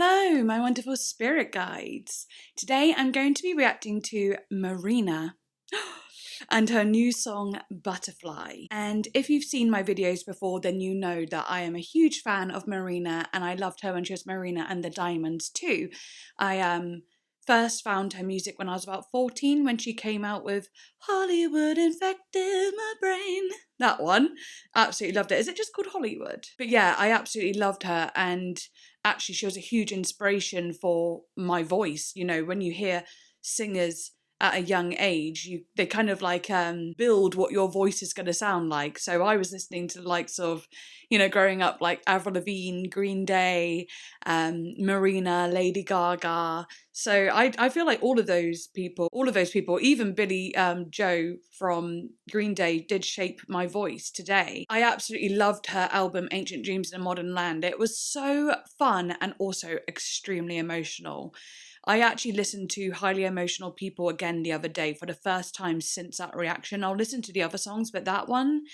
Hello, my wonderful spirit guides. Today I'm going to be reacting to MARINA and her new song Butterfly. And if you've seen my videos before, then you know that I am a huge fan of MARINA, and I loved her when she was MARINA and the Diamonds too. I first found her music when I was about 14, when she came out with Hollywood Infected My Brain. That one. Absolutely loved it. Is it just called Hollywood? But yeah, I absolutely loved her, and actually she was a huge inspiration for my voice. You know, when you hear singers at a young age, they kind of like build what your voice is going to sound like. So I was listening to the likes of, you know, growing up, like Avril Lavigne, Green Day, MARINA, Lady Gaga. So I feel like all of those people, even Billy Joe from Green Day did shape my voice today. I absolutely loved her album Ancient Dreams in a Modern Land. It was so fun and also extremely emotional. I actually listened to Highly Emotional People again the other day for the first time since that reaction. I'll listen to the other songs, but that one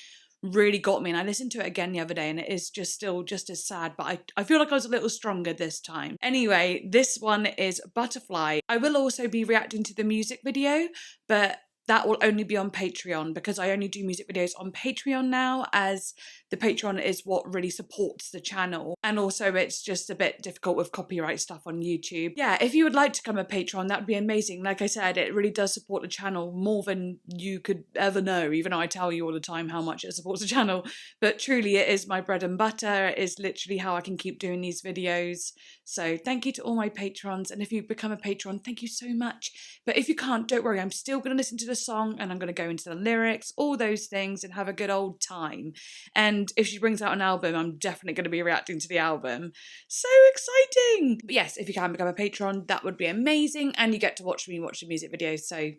really got me, and I listened to it again the other day, and it is just still just as sad, but I feel like I was a little stronger this time. Anyway, this one is Butterfly. I will also be reacting to the music video, but that will only be on Patreon, because I only do music videos on Patreon now, as the Patreon is what really supports the channel. And also it's just a bit difficult with copyright stuff on YouTube. Yeah, if you would like to become a patron, that would be amazing. Like I said, it really does support the channel more than you could ever know, even though I tell you all the time how much it supports the channel. But truly, it is my bread and butter. It is literally how I can keep doing these videos. So thank you to all my patrons. And if you become a patron, thank you so much. But if you can't, don't worry, I'm still going to listen to the song, and I'm going to go into the lyrics, all those things, and have a good old time. And if she brings out an album, I'm definitely going to be reacting to the album. So exciting! But yes, if you can become a patron, that would be amazing, and you get to watch me watch the music videos, so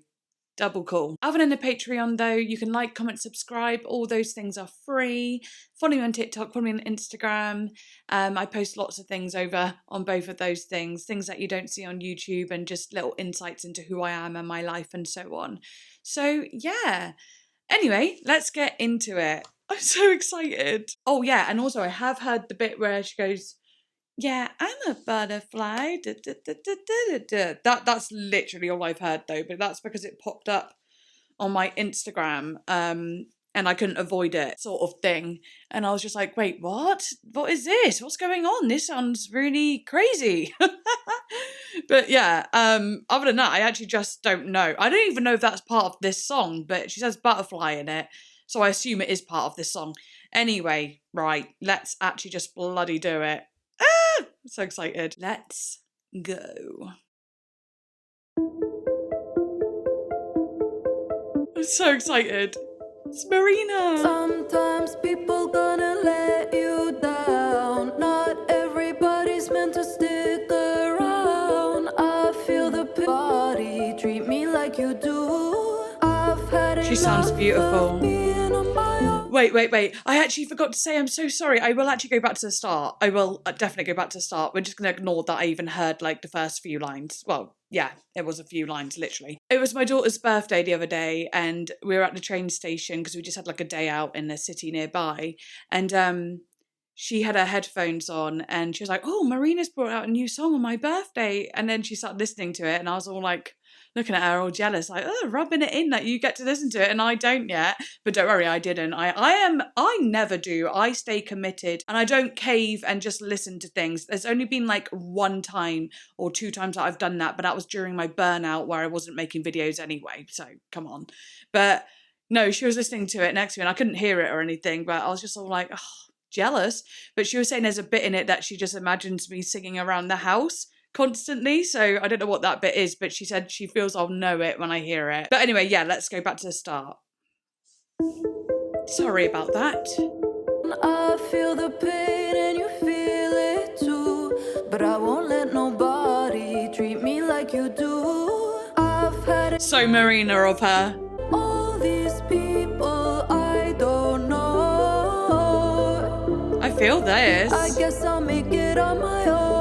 double cool. Other than the Patreon though, you can like, comment, subscribe. All those things are free. Follow me on TikTok, follow me on Instagram. I post lots of things over on both of those things that you don't see on YouTube, and just little insights into who I am and my life and so on. So yeah. Anyway, let's get into it. I'm so excited. Oh yeah, and also I have heard the bit where she goes, yeah, I'm a butterfly. Da, da, da, da, da, da. That's literally all I've heard though, but that's because it popped up on my Instagram, and I couldn't avoid it, sort of thing. And I was just like, wait, what? What is this? What's going on? This sounds really crazy. But yeah, other than that, I actually just don't know. I don't even know if that's part of this song, but she says butterfly in it, so I assume it is part of this song. Anyway, right, let's actually just bloody do it. Ah! I'm so excited. Let's go. I'm so excited. It's MARINA. Sometimes people gonna let you down. Not everybody's meant to stick around. I feel the body treat me like you do. I've had She sounds beautiful. Wait. I actually forgot to say, I'm so sorry. I will actually go back to the start. I will definitely go back to the start. We're just going to ignore that I even heard like the first few lines. Well, yeah, it was a few lines, literally. It was my daughter's birthday the other day, and we were at the train station because we just had like a day out in the city nearby. And she had her headphones on, and she was like, oh, MARINA's brought out a new song on my birthday. And then she started listening to it, and I was all like, looking at her all jealous, like, oh, rubbing it in that you get to listen to it and I don't yet. But don't worry, I didn't. I never do. I stay committed, and I don't cave and just listen to things. There's only been like one time or two times that I've done that, but that was during my burnout where I wasn't making videos anyway, so come on. But no, she was listening to it next to me, and I couldn't hear it or anything, but I was just all like, oh, jealous. But she was saying there's a bit in it that she just imagines me singing around the house constantly, so I don't know what that bit is, but she said she feels I'll know it when I hear it. But anyway, yeah, let's go back to the start. Sorry about that. I feel the pain and you feel it too, but I won't let nobody treat me like you do. I've had it. So MARINA of her. All these people I don't know. I feel this. I guess I'll make it on my own.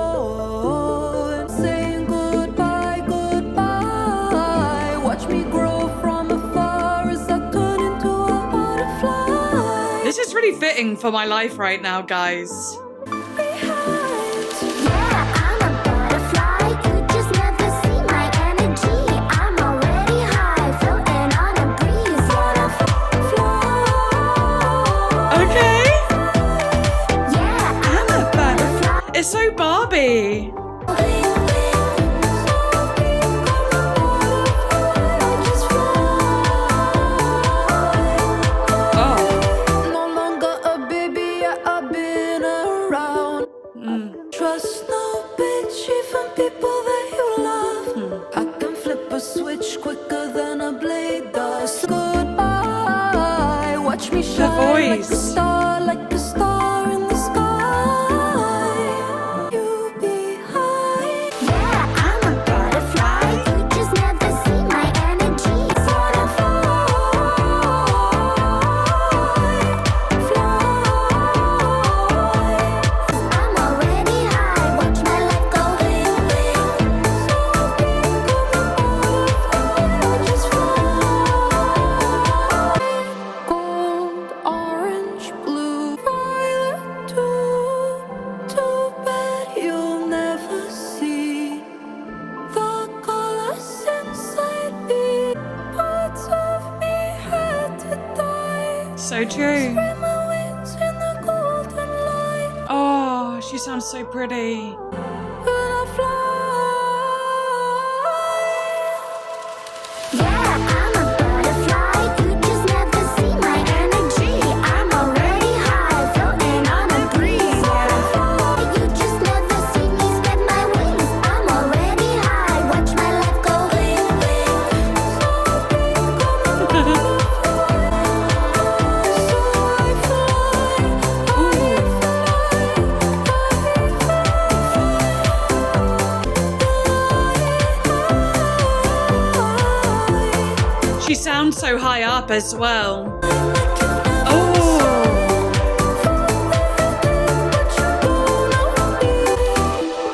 Saying goodbye, goodbye. Watch me grow from afar as I turn into a butterfly. This is really fitting for my life right now, guys. Yeah, I'm a Barbie. Trust no bitch, even people that you love. I can flip a switch quicker than a blade does. Goodbye, watch me shine like a star, like a star in the sky. You behind. Yeah, I'm a butterfly. You just never see my energy. I'm already high. Watch my life go just Gold, orange, blue, violet too bad you'll never see the colors inside me. Parts of me had to die. So true. Spread my wings in the golden light. Oh, she sounds so pretty. When I fly. Yeah, I'm a butterfly. You just never see my energy. I'm already high, floating on a breeze. Yeah, you just never see me spread my wings. I'm already high. Watch my life go She sounds so high up as well. Oh.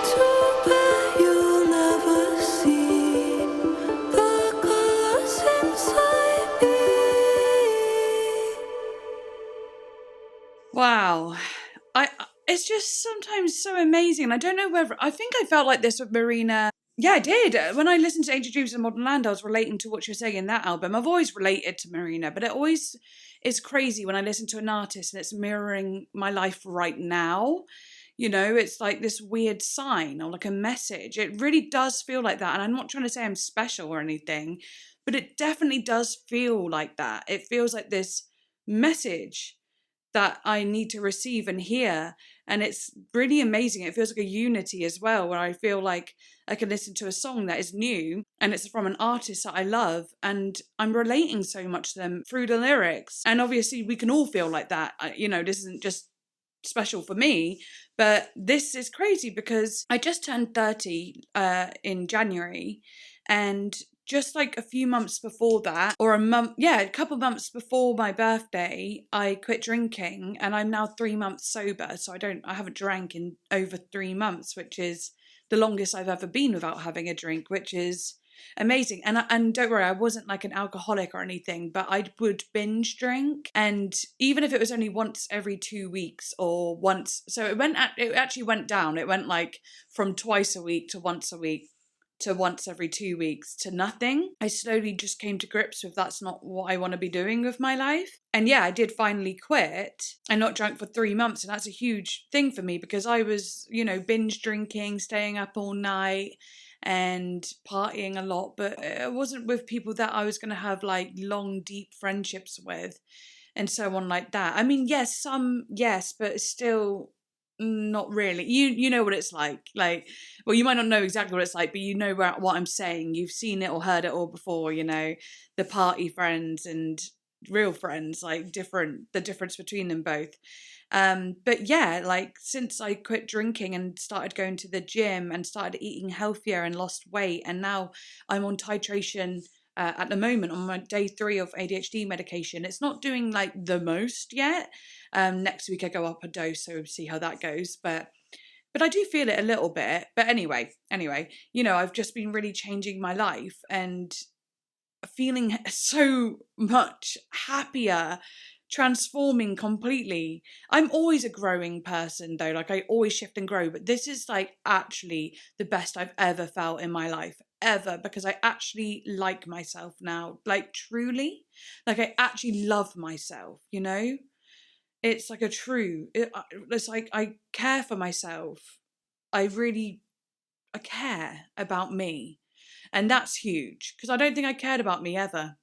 Too bad you'll never see the colors inside me. Wow. It's just sometimes so amazing. I don't know whether, I think I felt like this with Marina. Yeah, I did. When I listened to Ancient Dreams and Modern Land, I was relating to what she was saying in that album. I've always related to Marina, but it always is crazy when I listen to an artist and it's mirroring my life right now. You know, it's like this weird sign or like a message. It really does feel like that. And I'm not trying to say I'm special or anything, but it definitely does feel like that. It feels like this message that I need to receive and hear. And it's really amazing. It feels like a unity as well, where I feel like I can listen to a song that is new and it's from an artist that I love and I'm relating so much to them through the lyrics. And obviously we can all feel like that. You know, this isn't just special for me, but this is crazy because I just turned 30 in January, and just like a few months before that, or a couple months before my birthday, I quit drinking and I'm now 3 months sober. So I haven't drank in over 3 months, which is the longest I've ever been without having a drink, which is amazing. And don't worry, I wasn't like an alcoholic or anything, but I would binge drink, and even if it was only once every 2 weeks or once, so it actually went down. It went like from twice a week to once a week to once every 2 weeks to nothing. I slowly just came to grips with that's not what I want to be doing with my life. And yeah, I did finally quit and not drunk for 3 months. And that's a huge thing for me because I was, you know, binge drinking, staying up all night and partying a lot, but it wasn't with people that I was going to have like long, deep friendships with and so on like that. I mean, yes, but still not really. You know what it's like. Like, well, you might not know exactly what it's like, but you know what I'm saying. You've seen it or heard it all before, you know, the party friends and real friends, like the difference between them both. But yeah, like since I quit drinking and started going to the gym and started eating healthier and lost weight, and now I'm on titration at the moment on my day 3 of ADHD medication. It's not doing like the most yet. Next week I go up a dose, so we'll see how that goes. But I do feel it a little bit. But anyway, you know, I've just been really changing my life and feeling so much happier, transforming completely. I'm always a growing person though, like I always shift and grow, but this is like actually the best I've ever felt in my life, ever, because I actually like myself now, like truly, like I actually love myself, you know? It's like it's like I care for myself I care about me. And that's huge, because I don't think I cared about me ever.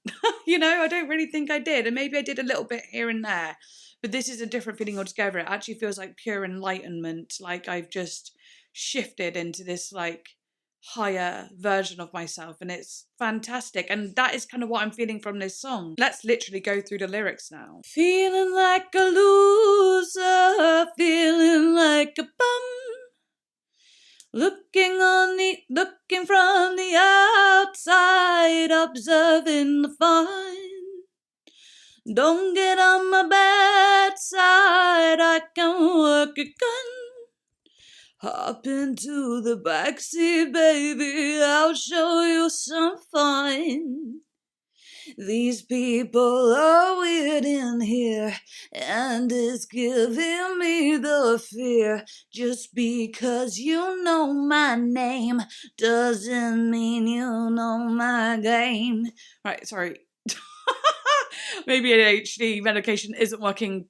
You know, I don't really think I did. And maybe I did a little bit here and there. But this is a different feeling altogether. It actually feels like pure enlightenment. Like I've just shifted into this like higher version of myself. And it's fantastic. And that is kind of what I'm feeling from this song. Let's literally go through the lyrics now. Feeling like a loser, feeling like a bum. Looking from the outside, observing the fun. Don't get on my bad side, I can work a gun. Hop into the backseat, baby, I'll show you some fun. These people are weird in here, and it's giving me the fear. Just because you know my name doesn't mean you know my game. Right, sorry. Maybe ADHD medication isn't working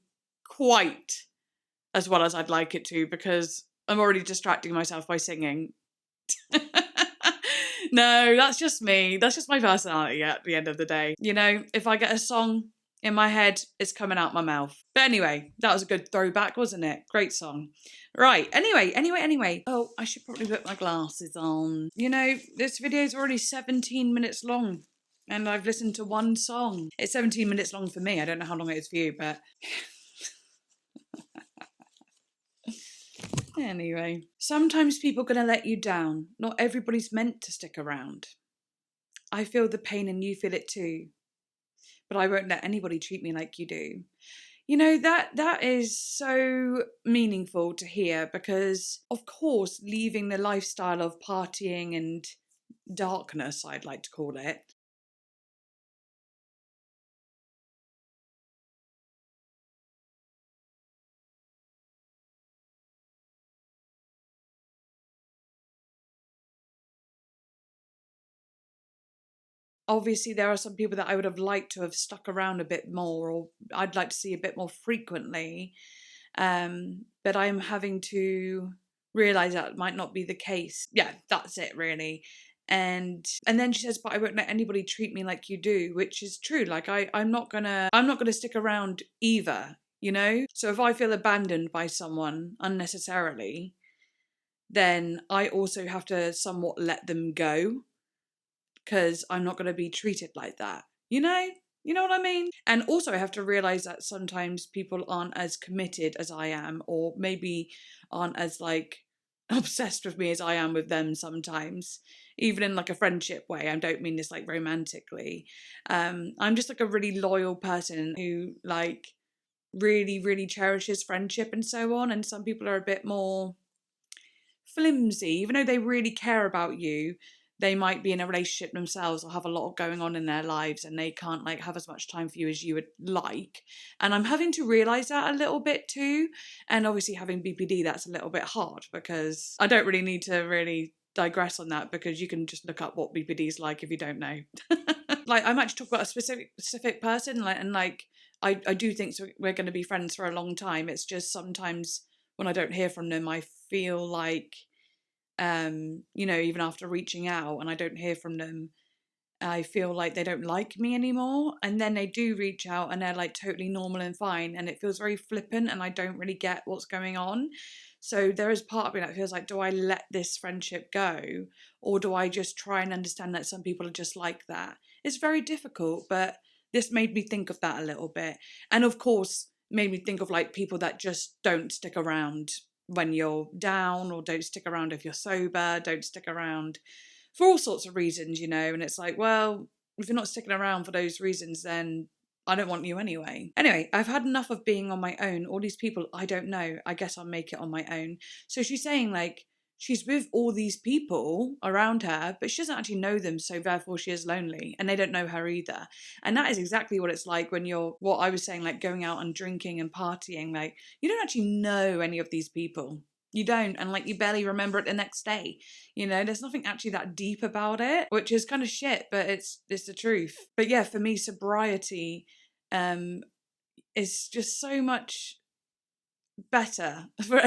quite as well as I'd like it to, because I'm already distracting myself by singing. No, that's just me. That's just my personality at the end of the day. You know, if I get a song in my head, it's coming out my mouth. But anyway, that was a good throwback, wasn't it? Great song. Right, anyway. Oh, I should probably put my glasses on. You know, this video is already 17 minutes long, and I've listened to one song. It's 17 minutes long for me. I don't know how long it is for you, but... Anyway, sometimes people are going to let you down. Not everybody's meant to stick around. I feel the pain and you feel it too. But I won't let anybody treat me like you do. You know, that is so meaningful to hear, because, of course, leaving the lifestyle of partying and darkness, I'd like to call it, obviously there are some people that I would have liked to have stuck around a bit more, or I'd like to see a bit more frequently. But I'm having to realize that might not be the case. Yeah, that's it really. And then she says, but I won't let anybody treat me like you do, which is true. Like I'm not gonna stick around either, you know? So if I feel abandoned by someone unnecessarily, then I also have to somewhat let them go, because I'm not going to be treated like that. You know? You know what I mean? And also I have to realize that sometimes people aren't as committed as I am, or maybe aren't as like obsessed with me as I am with them sometimes, even in like a friendship way. I don't mean this like romantically. I'm just like a really loyal person who like really, really cherishes friendship and so on. And some people are a bit more flimsy, even though they really care about you. They might be in a relationship themselves or have a lot going on in their lives, and they can't like have as much time for you as you would like. And I'm having to realize that a little bit too. And obviously having BPD, that's a little bit hard, because I don't really need to really digress on that, because you can just look up what BPD is like if you don't know. Like I'm actually talking about a specific person, like, and like I do think so we're going to be friends for a long time. It's just sometimes when I don't hear from them, I feel like, you know, even after reaching out and I don't hear from them, I feel like they don't like me anymore. And then they do reach out and they're like totally normal and fine, and it feels very flippant and I don't really get what's going on. So there is part of me that feels like, do I let this friendship go, or do I just try and understand that some people are just like that? It's very difficult, but this made me think of that a little bit. And of course, made me think of like people that just don't stick around when you're down, or don't stick around if you're sober, don't stick around for all sorts of reasons, you know. And it's like, well, if you're not sticking around for those reasons, then I don't want you anyway. Anyway, I've had enough of being on my own. All these people I don't know, I guess I'll make it on my own. So she's saying like, she's with all these people around her, but she doesn't actually know them, so therefore she is lonely, and they don't know her either. And that is exactly what it's like when you're, what I was saying, like going out and drinking and partying. Like, you don't actually know any of these people. You don't, and like you barely remember it the next day. You know, there's nothing actually that deep about it, which is kind of shit, but it's the truth. But yeah, for me, sobriety is just so much better for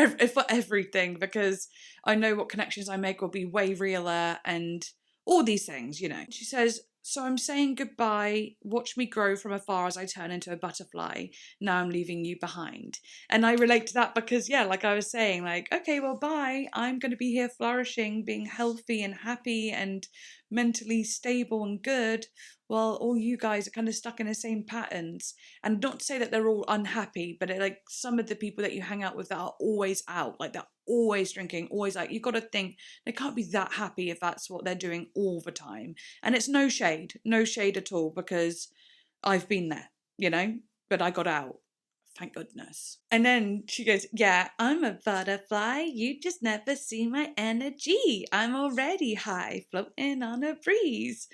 everything, because I know what connections I make will be way realer and all these things, you know. She says, so I'm saying goodbye, watch me grow from afar as I turn into a butterfly. Now I'm leaving you behind. And I relate to that because, yeah, like I was saying, like, okay, well, bye. I'm going to be here flourishing, being healthy and happy and mentally stable and good, while all you guys are kind of stuck in the same patterns. And not to say that they're all unhappy, but like some of the people that you hang out with that are always out, like they're always drinking, always, like, you've got to think they can't be that happy if that's what they're doing all the time. And it's no shade at all, because I've been there, you know, but I got out. Thank goodness. And then she goes, yeah, I'm a butterfly. You just never see my energy. I'm already high, floating on a breeze.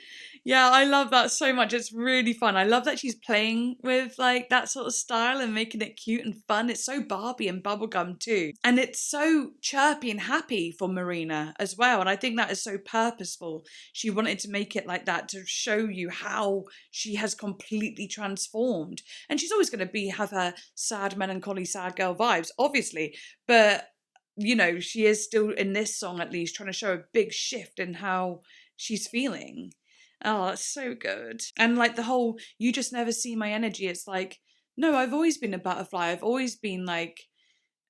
Yeah, I love that so much. It's really fun. I love that she's playing with like that sort of style and making it cute and fun. It's so Barbie and bubblegum too. And it's so chirpy and happy for Marina as well. And I think that is so purposeful. She wanted to make it like that to show you how she has completely transformed. And she's always going to have her sad, melancholy, sad girl vibes, obviously. But, you know, she is still, in this song at least, trying to show a big shift in how she's feeling. Oh, that's so good. And like the whole, you just never see my energy. It's like, no, I've always been a butterfly. I've always been like,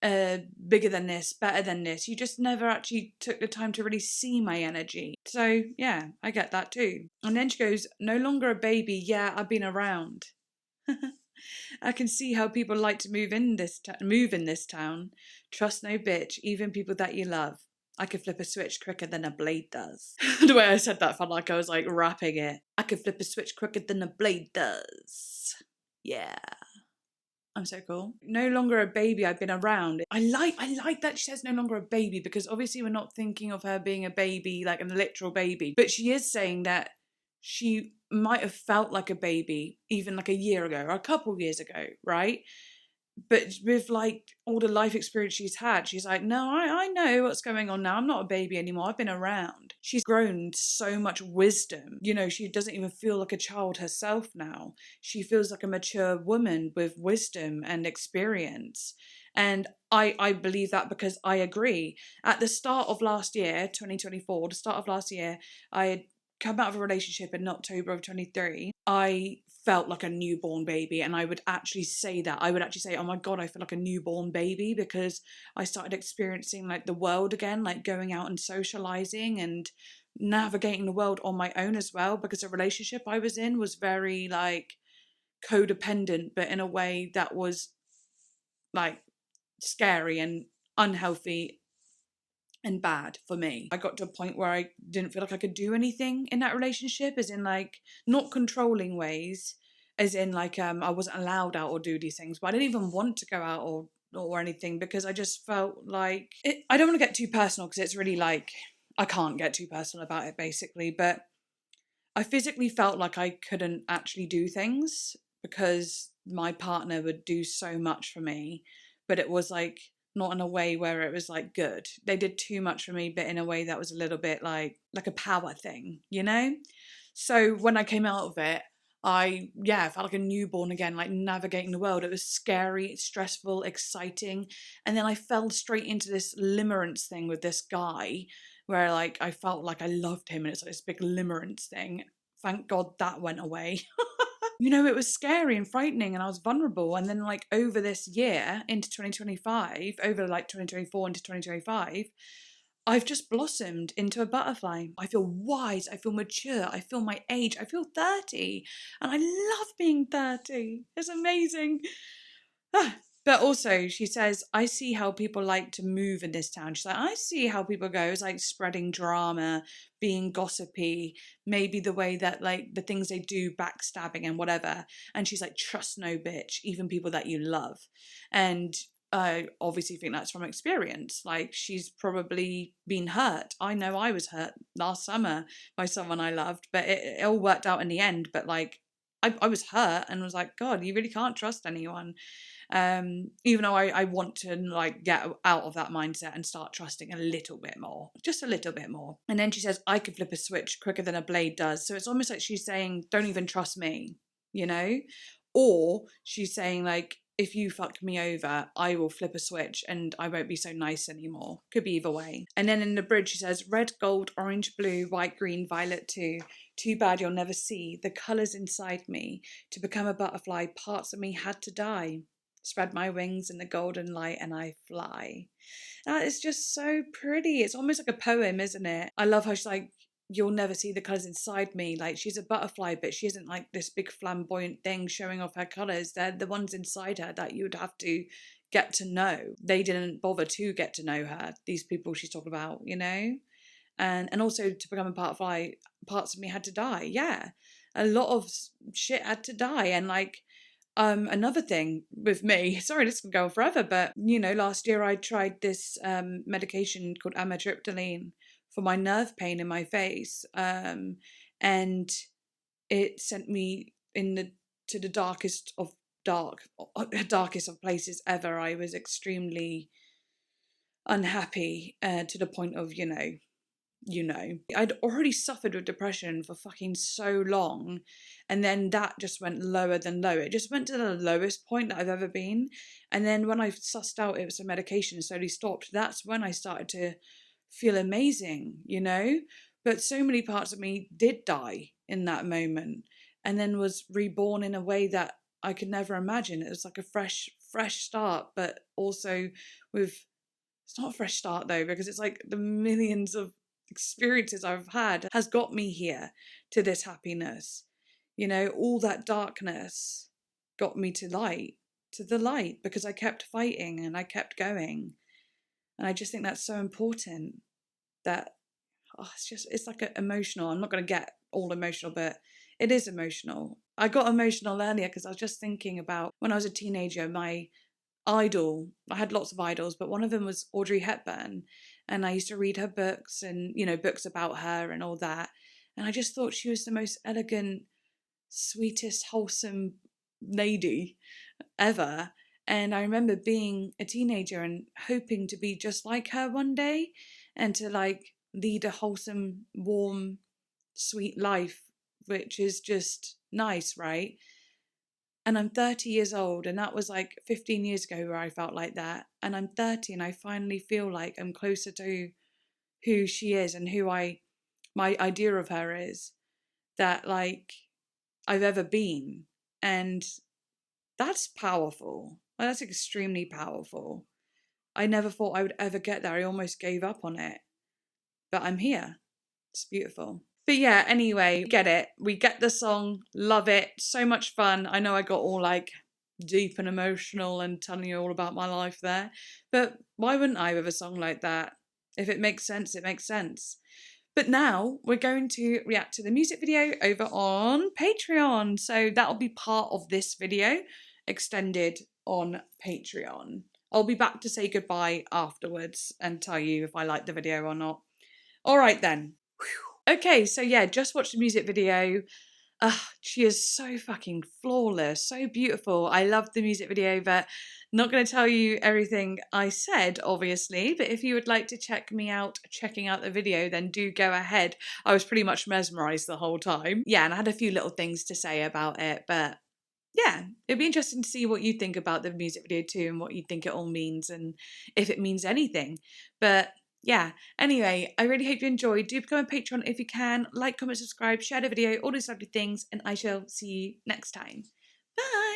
bigger than this, better than this. You just never actually took the time to really see my energy. So yeah, I get that too. And then she goes, no longer a baby. Yeah, I've been around. I can see how people like to move in this town. Trust no bitch, even people that you love. I could flip a switch quicker than a blade does. The way I said that felt like I was like rapping it. I could flip a switch quicker than a blade does. Yeah. I'm so cool. No longer a baby, I've been around. I like that she says no longer a baby, because obviously we're not thinking of her being a baby, like a literal baby. But she is saying that she might have felt like a baby even like a year ago or a couple of years ago, right? But with like all the life experience she's had, she's like, no, I know what's going on now. I'm not a baby anymore. I've been around. She's grown so much wisdom. You know, she doesn't even feel like a child herself now. She feels like a mature woman with wisdom and experience. And I believe that because I agree. At the start of last year, 2024, the start of last year, I had come out of a relationship in October of 23. I felt like a newborn baby, and I would actually say that. I would actually say, oh my God, I feel like a newborn baby, because I started experiencing like the world again, like going out and socializing and navigating the world on my own as well, because the relationship I was in was very like codependent, but in a way that was like scary and unhealthy and bad for me. I got to a point where I didn't feel like I could do anything in that relationship, as in like not controlling ways, as in like I wasn't allowed out or do these things, but I didn't even want to go out or anything, because I just felt like I don't want to get too personal, because it's really like I can't get too personal about it basically, but I physically felt like I couldn't actually do things because my partner would do so much for me, but it was like not in a way where it was like good. They did too much for me, but in a way that was a little bit like a power thing, you know? So when I came out of it, I felt like a newborn again, like navigating the world. It was scary, stressful, exciting. And then I fell straight into this limerence thing with this guy where like I felt like I loved him, and it's like this big limerence thing. Thank God that went away. You know, it was scary and frightening, and I was vulnerable. And then like over this year into 2025, over like 2024 into 2025, I've just blossomed into a butterfly. I feel wise, I feel mature, I feel my age, I feel 30. And I love being 30. It's amazing. But also, she says, I see how people like to move in this town. She's like, I see how people go. It's like spreading drama, being gossipy, maybe the way that like the things they do, backstabbing and whatever. And she's like, trust no bitch, even people that you love. And I obviously think that's from experience. Like, she's probably been hurt. I know I was hurt last summer by someone I loved, but it all worked out in the end. But like, I was hurt and was like, God, you really can't trust anyone. Even though I want to like get out of that mindset and start trusting a little bit more, just a little bit more. And then she says, I could flip a switch quicker than a blade does. So it's almost like she's saying, don't even trust me, you know? Or she's saying like, if you fuck me over, I will flip a switch and I won't be so nice anymore. Could be either way. And then in the bridge she says, red, gold, orange, blue, white, green, violet too. Too bad you'll never see the colours inside me. To become a butterfly, parts of me had to die. Spread my wings in the golden light and I fly. That is just so pretty. It's almost like a poem, isn't it? I love how she's like, you'll never see the colours inside me. Like, she's a butterfly, but she isn't like this big flamboyant thing showing off her colours. They're the ones inside her that you would have to get to know. They didn't bother to get to know her, these people she's talking about, you know? And also to become a butterfly, parts of me had to die. Yeah, a lot of shit had to die. And like, another thing with me, sorry, this can go on forever, but you know, last year I tried this medication called amitriptyline for my nerve pain in my face, and it sent me to the darkest of places ever. I was extremely unhappy, to the point of, I'd already suffered with depression for fucking so long, and then that just went lower than low. It just went to the lowest point that I've ever been. And then when I sussed out it was a medication and slowly stopped, that's when I started to feel amazing, you know? But so many parts of me did die in that moment and then was reborn in a way that I could never imagine. It was like a fresh start, but also with, it's not a fresh start though, because it's like the millions of experiences I've had has got me here to this happiness. You know, all that darkness got me to the light, because I kept fighting and I kept going. And I just think that's so important, that it's like emotional. I'm not going to get all emotional, but it is emotional. I got emotional earlier because I was just thinking about when I was a teenager, my idol, I had lots of idols, but one of them was Audrey Hepburn, and I used to read her books and, you know, books about her and all that, and I just thought she was the most elegant, sweetest, wholesome lady ever. And I remember being a teenager and hoping to be just like her one day and to like lead a wholesome, warm, sweet life, which is just nice, right? And I'm 30 years old, and that was like 15 years ago where I felt like that. And I'm 30 and I finally feel like I'm closer to who she is and my idea of her is, that like I've ever been. And that's powerful. That's extremely powerful. I never thought I would ever get there. I almost gave up on it. But I'm here. It's beautiful. But yeah, anyway, get it. We get the song, love it, so much fun. I know I got all like deep and emotional and telling you all about my life there, but why wouldn't I with a song like that? If it makes sense, it makes sense. But now we're going to react to the music video over on Patreon. So that'll be part of this video, extended on Patreon. I'll be back to say goodbye afterwards and tell you if I like the video or not. All right then. Okay, so yeah, just watched the music video. She is so fucking flawless, so beautiful. I love the music video, but not going to tell you everything I said, obviously. But if you would like to check me out, checking out the video, then do go ahead. I was pretty much mesmerised the whole time. Yeah, and I had a few little things to say about it, but yeah, it'd be interesting to see what you think about the music video too, and what you think it all means, and if it means anything. But yeah, anyway, I really hope you enjoyed. Do become a patron if you can. Like, comment, subscribe, share the video, all these lovely things, and I shall see you next time. Bye!